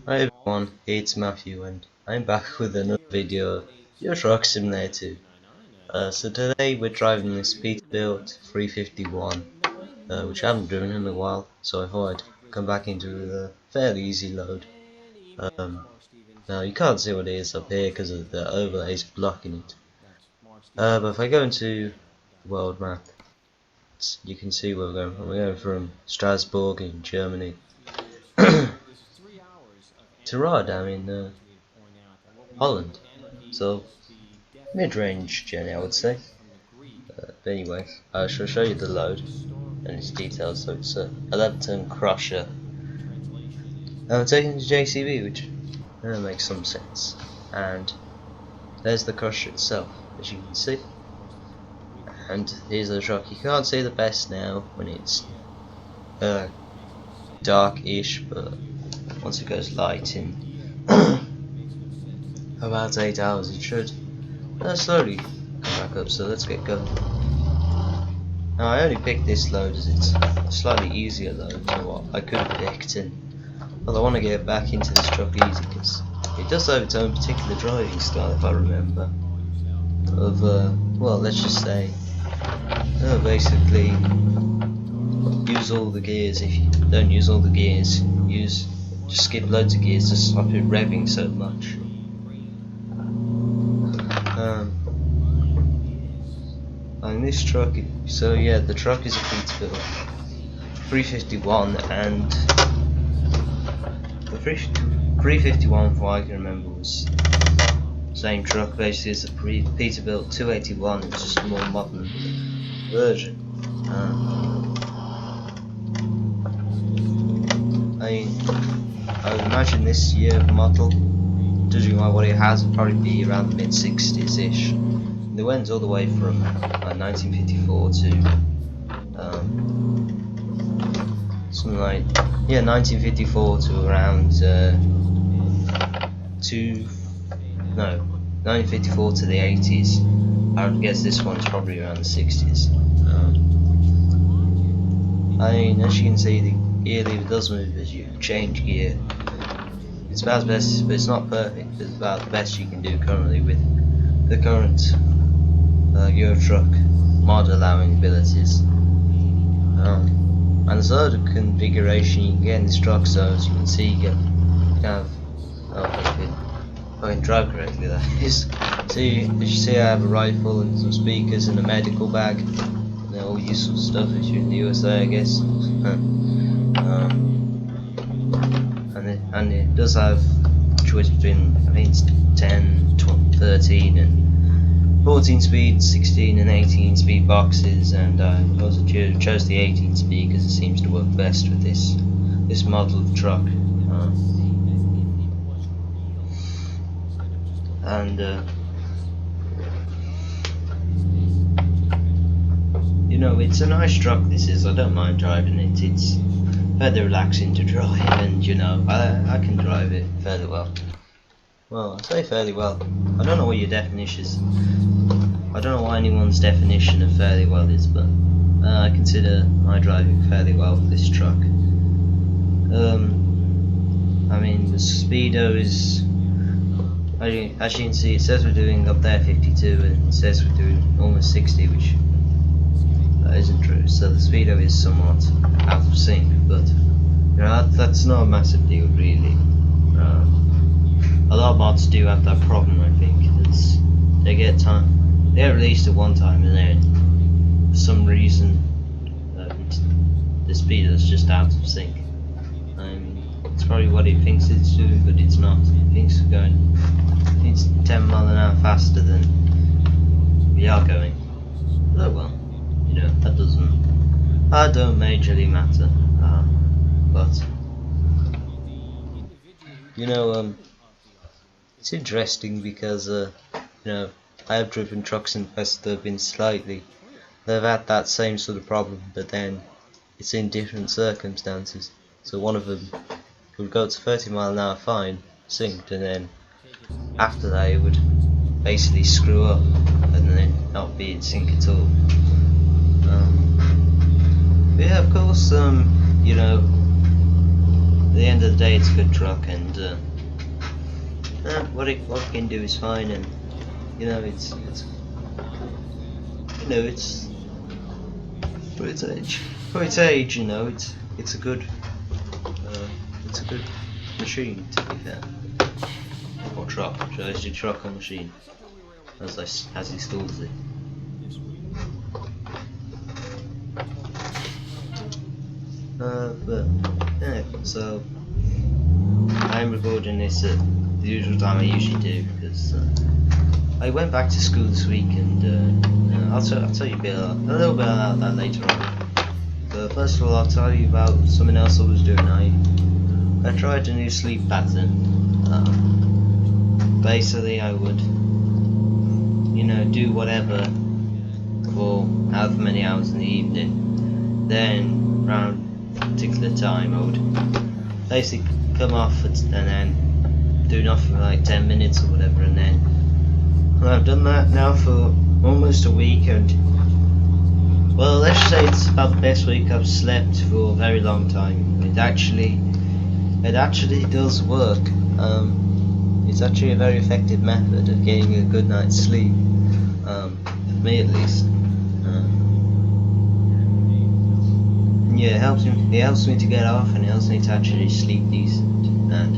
Hi everyone, it's Matthew and I'm back with another video of your truck simulator 2. So today we're driving this Peterbilt 351, which I haven't driven in a while, so I thought I'd come back into a fairly easy load. Now you can't see what it is up here because of the overlays blocking it. But if I go into world map, you can see where we're going from. We're going from Strasbourg in Germany to Rotterdam in Holland. So mid-range journey, I would say. But anyway, I shall show you the load and its details. So it's a 11-ton crusher. And I'm taking it to JCB, which makes some sense. And there's the crusher itself, as you can see. And here's the truck. You can't see the best now when it's dark-ish, but once it goes light in about 8 hours, it should slowly come back up. So let's get going. Now I only picked this load as it's a slightly easier load than what I could have picked, but I want to get back into this truck easy because it does have its own particular driving style, if I remember. Of well, let's just say basically use all the gears. If you don't use all the gears, just skip loads of gears to stop it revving so much. And this truck, so yeah, the truck is a Peterbilt 351, and the 351, from what I can remember, was the same truck basically as the Peterbilt 281. It's just a more modern version. I would imagine this year model, judging by what it has, would probably be around the mid-60s ish. It went all the way from 1954 to something like 1954 to around 1954 to the 80s. I would guess this one's probably around the 60s. I mean, as you can see, the gear lever does move as you change gear. It's about the best, but it's not perfect. It's about the best you can do currently with the current Euro truck mod allowing abilities. And there's a lot of configuration you can get in this truck, so as you can see, you can have, if I can drive correctly, that is. So as you see, I have a rifle and some speakers and a medical bag, and all useful stuff if you're in the USA, I guess. And it does have choice between, I think it's 10, 12, 13 and 14 speed, 16 and 18 speed boxes, and I also chose the 18 speed because it seems to work best with this model of truck. You know, it's a nice truck, this is. I don't mind driving it. It's fairly relaxing to drive, and you know, I can drive it fairly well. Well, I say fairly well. I don't know what your definition is. I don't know what anyone's definition of fairly well is, but I consider my driving fairly well with this truck. I mean, the speedo is, as you can see, it says we're doing up there 52, and it says we're doing almost 60, which isn't true. So the speedo is somewhat out of sync, but you know, that's not a massive deal really. A lot of mods do have that problem, I think. They get released at one time, and then for some reason the speedo is just out of sync. It's probably what it thinks it's doing, but it's not. It thinks it's 10 miles an hour faster than we are going. Oh well, you know, that don't majorly matter. But you know, it's interesting because you know, I have driven trucks in the past that have been they've had that same sort of problem, but then it's in different circumstances. So one of them would go to 30 miles an hour fine, synced, and then after that it would basically screw up and then not be in sync at all. But yeah, of course, you know, at the end of the day, it's a good truck, and what it can do is fine, and you know, it's for its age, you know, it's a good machine, to be fair, or truck, should I say truck or machine, as he stalls it. But yeah, so I'm recording this at the usual time I usually do, because I went back to school this week, and I'll tell you a little bit about that later on. But first of all, I'll tell you about something else I was doing. I tried a new sleep pattern. Basically, I would, you know, do whatever for however many hours in the evening. Then around a particular time, I would basically come off and then do nothing for like 10 minutes or whatever, and then I've done that now for almost a week, and well, let's say it's about the best week I've slept for a very long time. It actually does work. It's actually a very effective method of getting a good night's sleep, for me at least. Yeah, it helps me to get off, and it helps me to actually sleep decent. And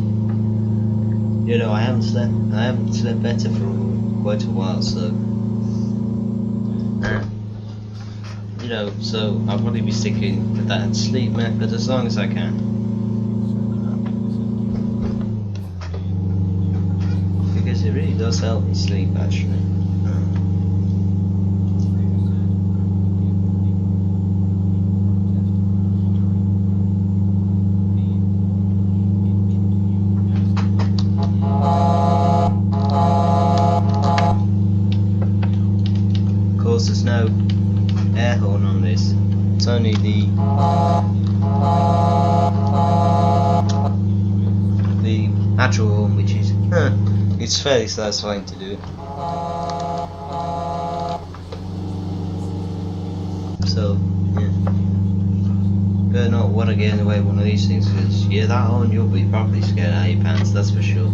you know, I haven't slept better for quite a while, so you know, so I'll probably be sticking with that sleep method as long as I can, because it really does help me sleep actually. There's no air horn on this, it's only the actual horn, which is it's fairly satisfying to do. So yeah, better not want to get away with one of these things, because yeah, that horn, you'll be properly scared out of your pants, that's for sure.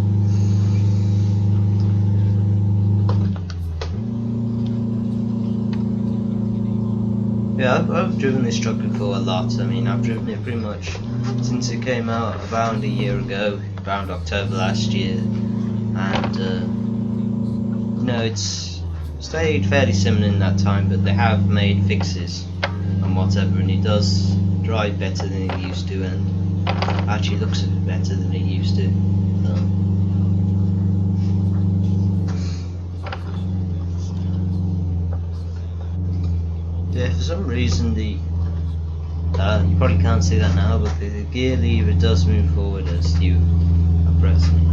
Yeah, I've driven this truck before a lot. I mean, I've driven it pretty much since it came out around a year ago, around October last year, and you know, it's stayed fairly similar in that time, but they have made fixes and whatever, and it does drive better than it used to, and actually looks a bit better than it used to. Yeah, for some reason you probably can't see that now, but the gear lever does move forward as you are pressing it.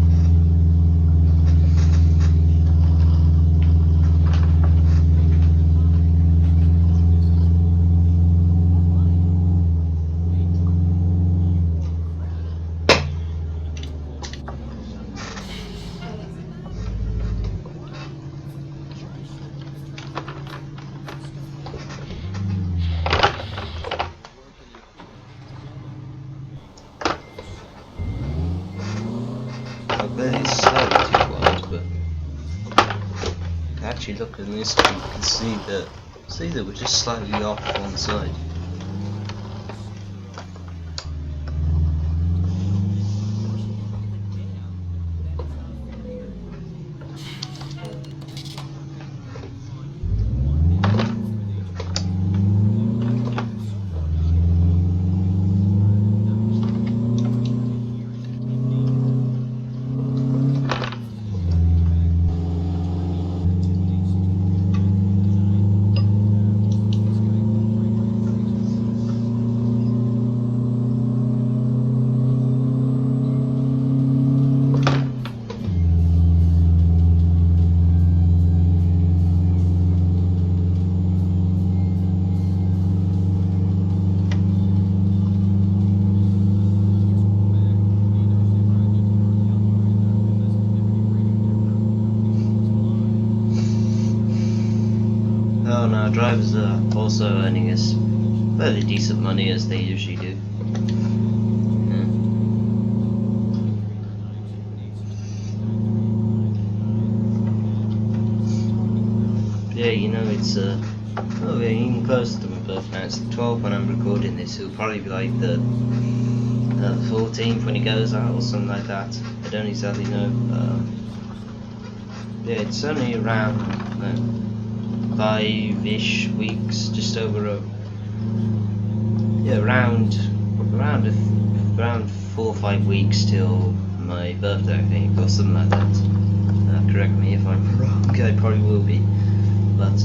It's slightly too wide, but actually look at this, you can see that we're just slightly off one side. Oh no, drivers are also earning us fairly decent money, as they usually do. Yeah. yeah, you know, it's oh, we're even closer to my birth now. It's the 12th when I'm recording this. It'll probably be like the 14th when it goes out or something like that. I don't exactly know. Yeah, it's only around 5-ish weeks, just over a around 4 or 5 weeks till my birthday, I think, or something like that. Correct me if I'm wrong. I probably will be, but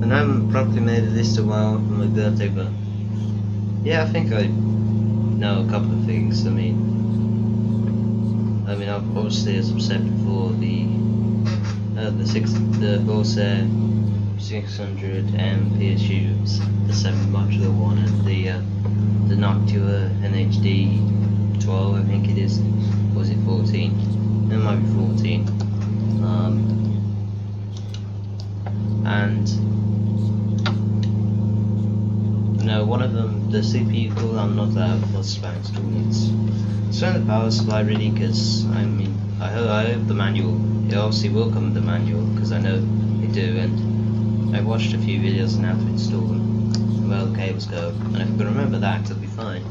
and I haven't properly made a list of while for my birthday, but yeah, I think I know a couple of things. I mean, obviously, as I've said before, the Corsair 600 PSU, the 7 modular one, and the Noctua NHD 12, I think it is. Or was it 14? It might be 14. And no, one of them, the CPU cooler, I'm not that fussed about installing. It's from the power supply really, because I mean, I hope the manual, it obviously will come with the manual, because I know they do, and I've watched a few videos on how to install them, and where the cables go, and if I can remember that, it'll be fine.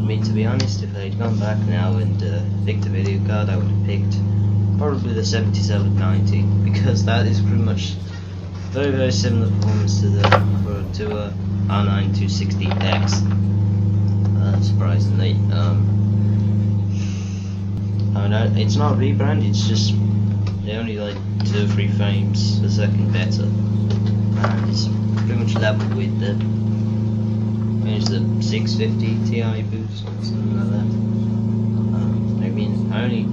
I mean, to be honest, if I'd gone back now and picked a video card, I would have picked probably the 7790, because that is pretty much very, very similar performance to a R9 260X, surprisingly. I mean, it's not a rebrand, it's just they're only like 2 or 3 frames per second better, and it's pretty much level with the 650 Ti boost or something like that. I mean, I only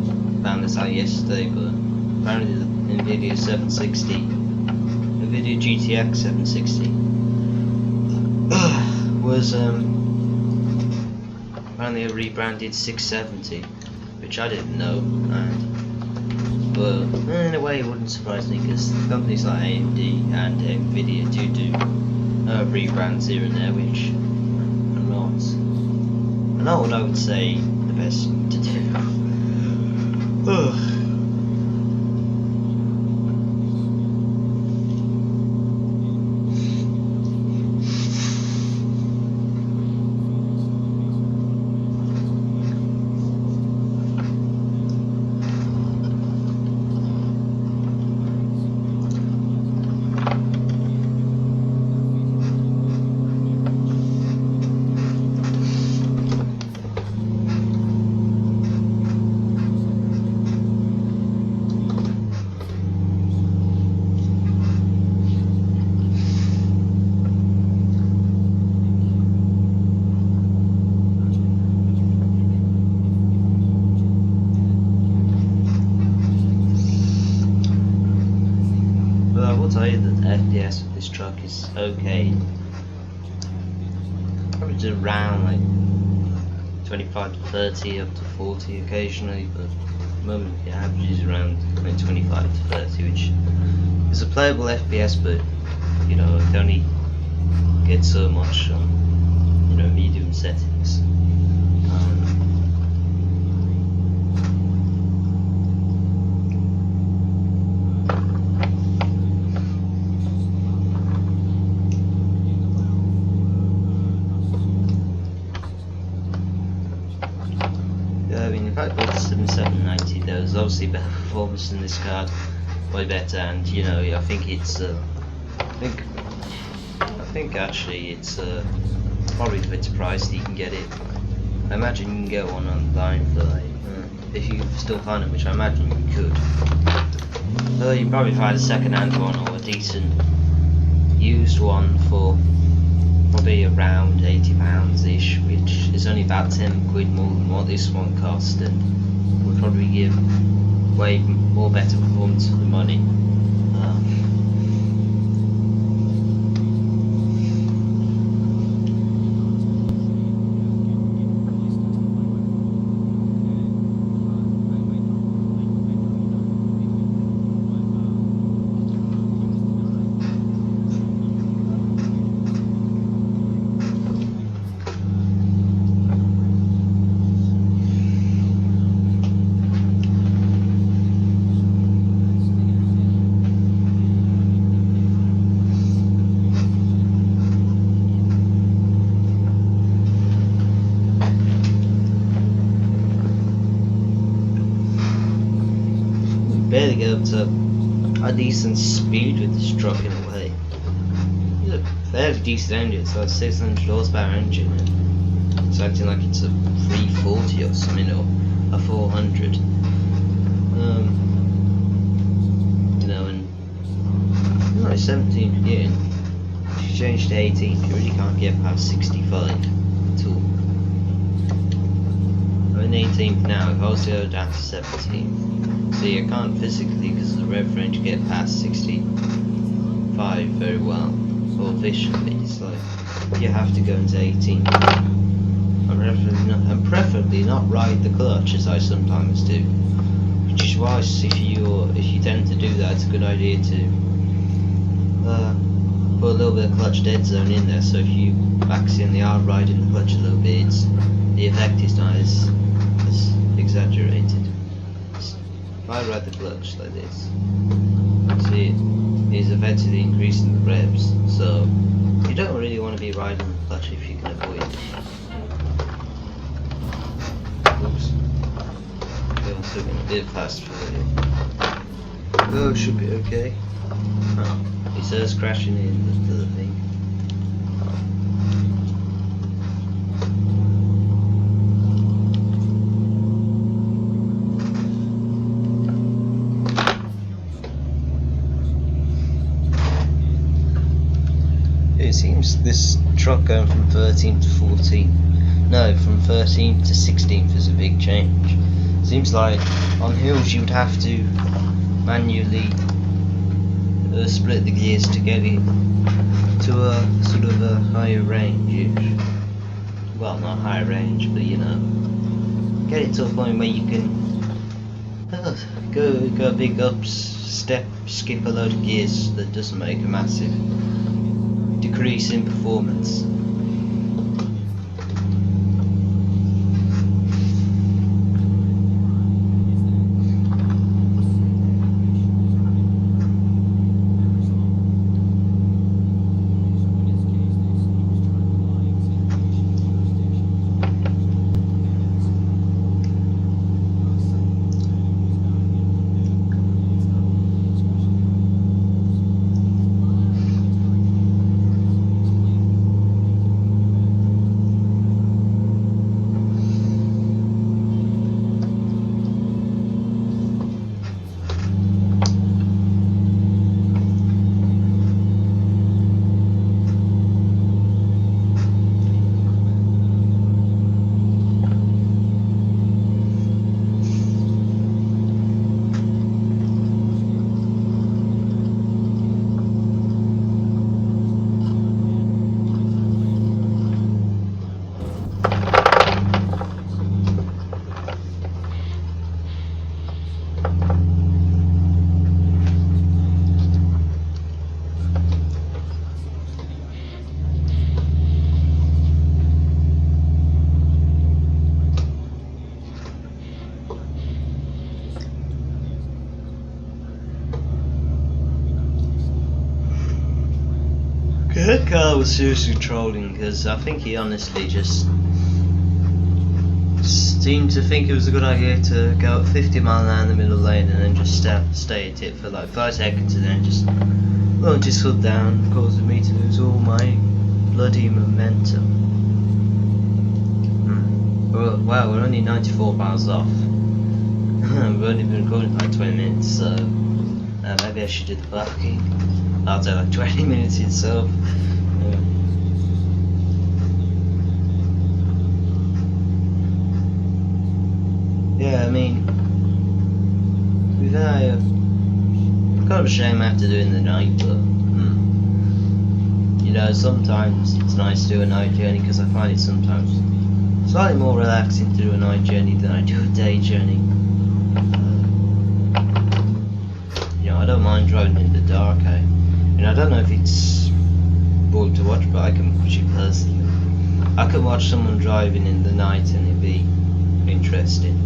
found this out yesterday, but apparently the Nvidia 760, Nvidia GTX 760 was apparently a rebranded 670, which I didn't know, but in a way it wouldn't surprise me, because companies like AMD and Nvidia do rebrands here and there, which are not what I would say the best to do. will tell you that the FPS of this truck is okay. Probably just around like 25 to 30 up to 40 occasionally, but at the moment the average is around 25 to 30, which is a playable FPS, but you know, it can only get so much on, you know, medium settings. I mean, if I bought the 7790, there was obviously better performance in this card, way better, and you know, I think it's, I think actually it's probably a bit priced. You can get it. I imagine you can get one online for like, if you still find it, which I imagine you could. You can probably find a second-hand one or a decent used one for probably around £80-ish, which is only about 10 quid more than what this one cost, and would probably give way more better performance for the money. really get up to a decent speed with this truck in a way. It's a fairly decent engine, it's like a 600 horsepower engine. And it's acting like it's a 340 or something, or a 400. You know, and it's 17th year. If you change to 18, you really can't get past 65 at all. I'm in 18th now. If I was to go down to 17th, see, I can't physically, because of the rev range, get past 65 very well, or efficiently. It's like you have to go into 18. And preferably not ride the clutch, as I sometimes do. Which is why, if you tend to do that, it's a good idea to put a little bit of clutch dead zone in there. So if you accidentally are riding the clutch a little bit, the effect is not as exaggerated. If I ride the clutch like this, see, it's effectively increasing the revs. So you don't really want to be riding the clutch if you can avoid it. Oops. I'm still going a bit fast for it. Oh, should be okay. Oh, it says crashing into the thing. It seems this truck going from 13 to 14. No, from 13th to 16th is a big change. Seems like on hills you would have to manually split the gears to get it to a sort of a higher range. Well, not higher range, but you know, get it to a point where you can go big ups, skip a load of gears that doesn't make a massive decrease in performance. That car was seriously trolling, because I think he honestly just seemed to think it was a good idea to go at 50 miles an hour in the middle lane and then just stay at it for like 5 seconds and then just launch his foot down, causing me to lose all my bloody momentum. Well, wow, we're only 94 miles off. We've only been recording like 20 minutes, so maybe I should do the parking. I'll take like 20 minutes itself. Yeah, I mean, kind of a shame I have to do it in the night, but you know, sometimes it's nice to do a night journey because I find it sometimes slightly more relaxing to do a night journey than I do a day journey. You know, I don't mind driving in the dark. I don't know if it's boring to watch, but I can watch it personally. I could watch someone driving in the night and it'd be interesting.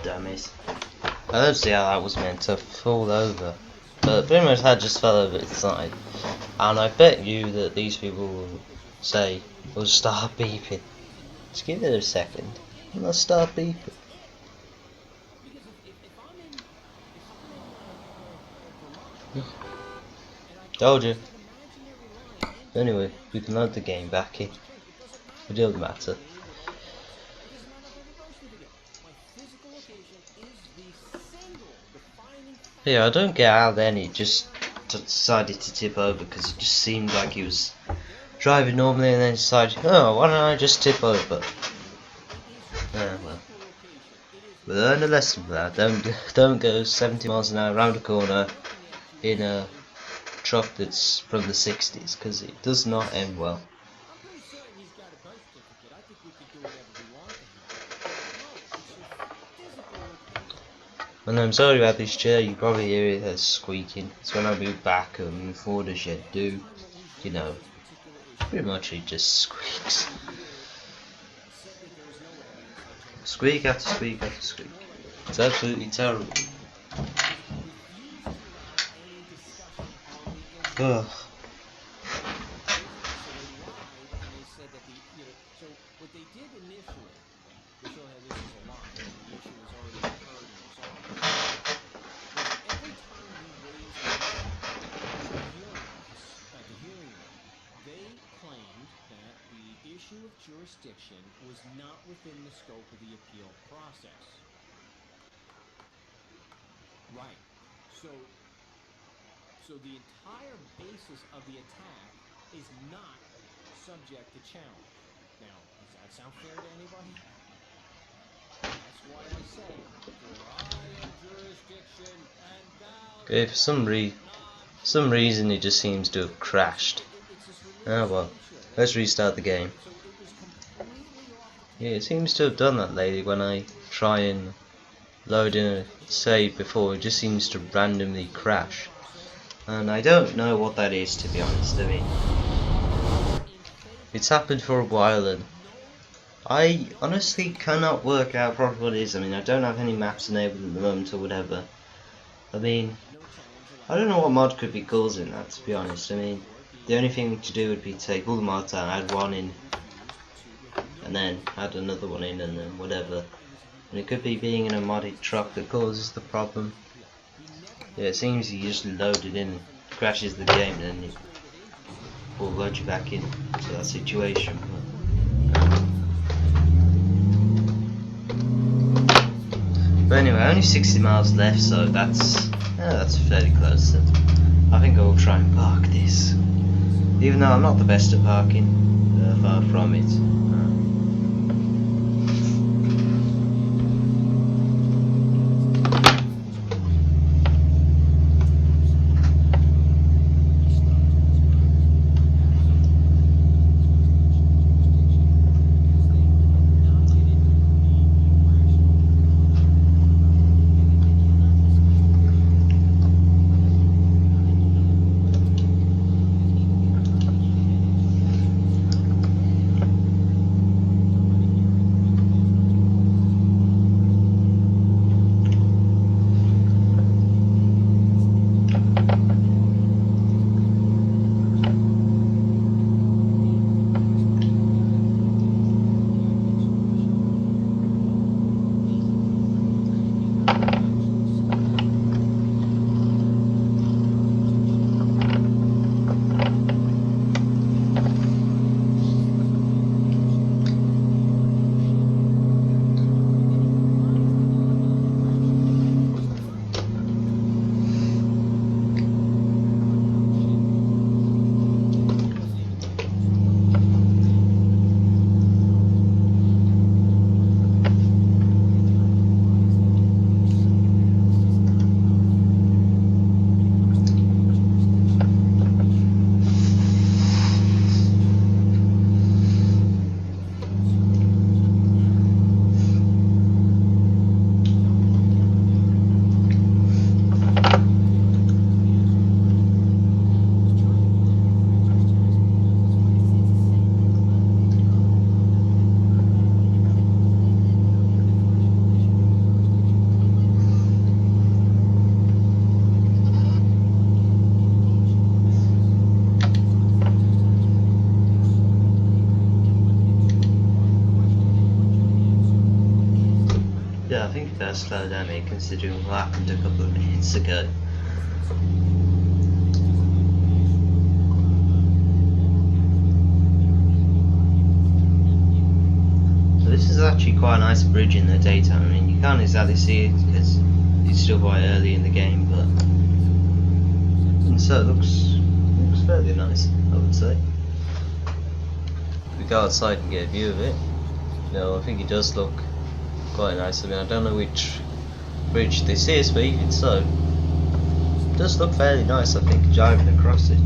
damn it. I don't see how that was meant to fall over. But pretty much that just fell over its side. And I bet you that these people will say, will start beeping. Just give it a second, and they'll start beeping. Told you. Anyway, we can load the game back in. It doesn't matter. Yeah, I don't get how then he just decided to tip over, because it just seemed like he was driving normally and then decided, oh, why don't I just tip over? Well, we learned a lesson for that. Don't go 70 miles an hour around a corner in a truck that's from the 60s, because it does not end well. And I'm sorry about this chair, you probably hear it as squeaking. It's when I move back or move forward as you do, you know, pretty much it just squeaks. Squeak after squeak after squeak. It's absolutely terrible. Ugh. Jurisdiction was not within the scope of the appeal process. Right. So the entire basis of the attack is not subject to challenge. Now, does that sound fair to anybody? That's why I say, for I am jurisdiction and thou... Okay, for some reason it just seems to have crashed. Oh well, let's restart the game. Yeah, it seems to have done that lately when I try and load in a save before. It just seems to randomly crash. And I don't know what that is, to be honest. I mean, it's happened for a while and I honestly cannot work out properly what it is. I mean, I don't have any maps enabled at the moment or whatever. I mean, I don't know what mod could be causing that, to be honest. I mean, the only thing to do would be to take all the mods out, add one in, and then add another one in, and then whatever. And it could be being in a modded truck that causes the problem. Yeah, it seems you just load it in, crashes the game, and then it will load you back in to that situation. But anyway, only 60 miles left, so that's fairly close. So I think I will try and park this, even though I'm not the best at parking, far from it. Yeah, I think that's slow down here considering what happened a couple of minutes ago. So this is actually quite a nice bridge in the daytime. I mean, you can't exactly see it because it's still quite early in the game, but and so it looks fairly nice, I would say. If we go outside and get a view of it, no, I think it does look quite nice. I mean, I don't know which bridge this is, but even so, it does look fairly nice, I think, driving across it.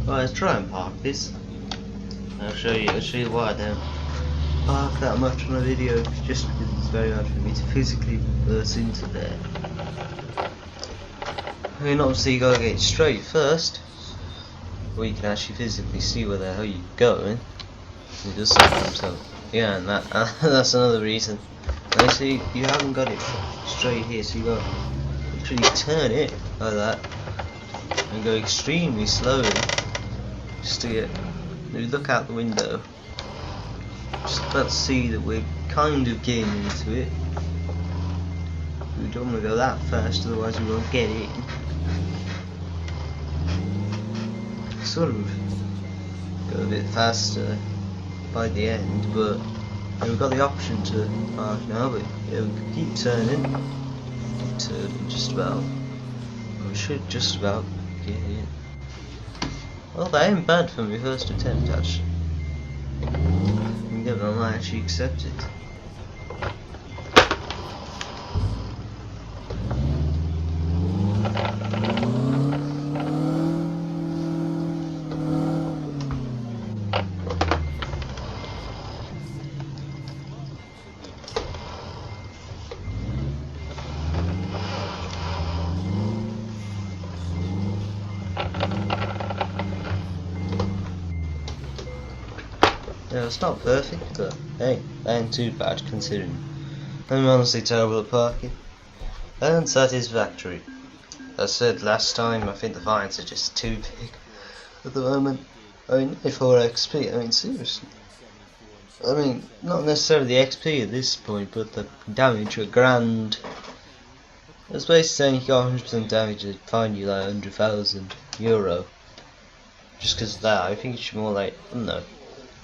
Well, let's try and park this. I'll show you why I don't park that much on a video, just because it's very hard for me to physically burst into there. I mean, obviously you gotta get it straight first, where you can actually physically see where the hell you're going. It does sometimes help. Yeah, and that's another reason. And see, you haven't got it straight here, so you got to literally turn it like that and go extremely slowly just to get. If you look out the window, just about to see that we're kind of getting into it. We don't want to go that fast, otherwise we won't get in. Sort of go a bit faster by the end, but we've got the option to park now, but yeah, we can keep turning just about. We should just about get in. Well, that ain't bad for my first attempt, actually. I might actually accept it. Yeah, it's not perfect, but hey, that ain't too bad considering I'm honestly terrible at parking. Unsatisfactory. As I said last time, I think the fines are just too big at the moment. I mean, if 4 XP, I mean seriously. I mean, not necessarily the XP at this point, but the damage, £1,000. It's basically saying you got 100% damage, they'd fine you like €100,000. Just because of that, I think it should more like, I don't know.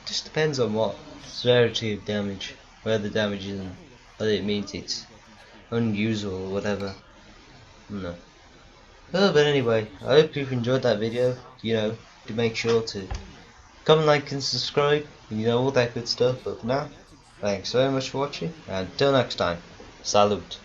Just depends on what severity of damage, where the damage is, and whether it means it's unusable or whatever. No. Well, but anyway, I hope you've enjoyed that video. You know, to make sure to comment, like, and subscribe, and you know, all that good stuff. But for now, thanks very much for watching, and until next time, salute.